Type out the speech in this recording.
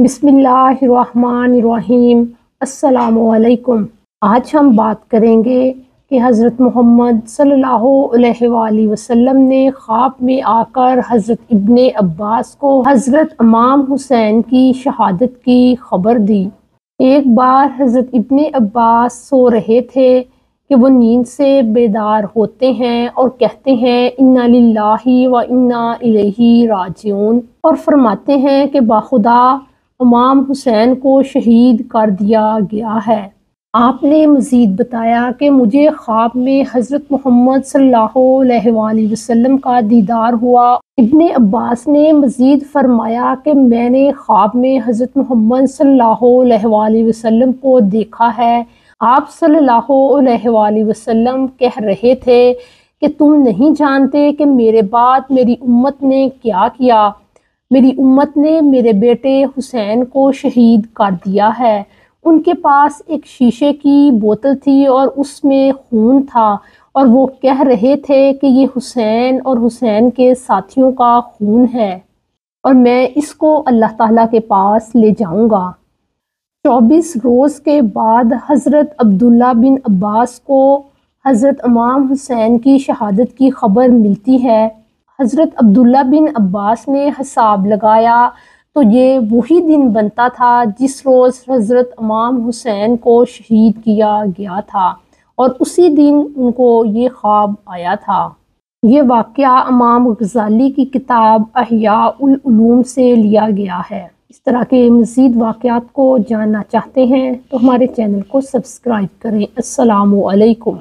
بسم اللہ الرحمن الرحیم۔ السلام علیکم۔ آج ہم بات کریں گے کہ حضرت محمد صلی اللہ علیہ وآلہ وسلم نے خواب میں آ کر حضرت ابن عباس کو حضرت امام حسین کی شہادت کی خبر دی۔ ایک بار حضرت ابن عباس سو رہے تھے کہ وہ نیند سے بیدار ہوتے ہیں اور کہتے ہیں انا للہ و انا الیہ راجعون، اور فرماتے ہیں کہ باخدا امام حسین کو شہید کر دیا گیا ہے۔ آپ نے مزید بتایا کہ مجھے خواب میں حضرت محمد صلی اللہ علیہ وآلہ وسلم کا دیدار ہوا۔ ابن عباس نے مزید فرمایا کہ میں نے خواب میں حضرت محمد صلی اللہ علیہ وآلہ وسلم کو دیکھا ہے۔ آپ صلی اللہ علیہ وآلہ وسلم کہہ رہے تھے کہ تم نہیں جانتے کہ میرے بعد میری امت نے کیا کیا۔ میری امت نے میرے بیٹے حسین کو شہید کر دیا ہے۔ ان کے پاس ایک شیشے کی بوتل تھی اور اس میں خون تھا، اور وہ کہہ رہے تھے کہ یہ حسین اور حسین کے ساتھیوں کا خون ہے، اور میں اس کو اللہ تعالیٰ کے پاس لے جاؤں گا۔ 24 روز کے بعد حضرت عبداللہ بن عباس کو حضرت امام حسین کی شہادت کی خبر ملتی ہے۔ حضرت عبداللہ بن عباس نے حساب لگایا تو یہ وہی دن بنتا تھا جس روز حضرت امام حسین کو شہید کیا گیا تھا، اور اسی دن ان کو یہ خواب آیا تھا۔ یہ واقعہ امام غزالی کی کتاب احیاء العلوم سے لیا گیا ہے۔ اس طرح کے مزید واقعات کو جاننا چاہتے ہیں تو ہمارے چینل کو سبسکرائب کریں۔ السلام علیکم۔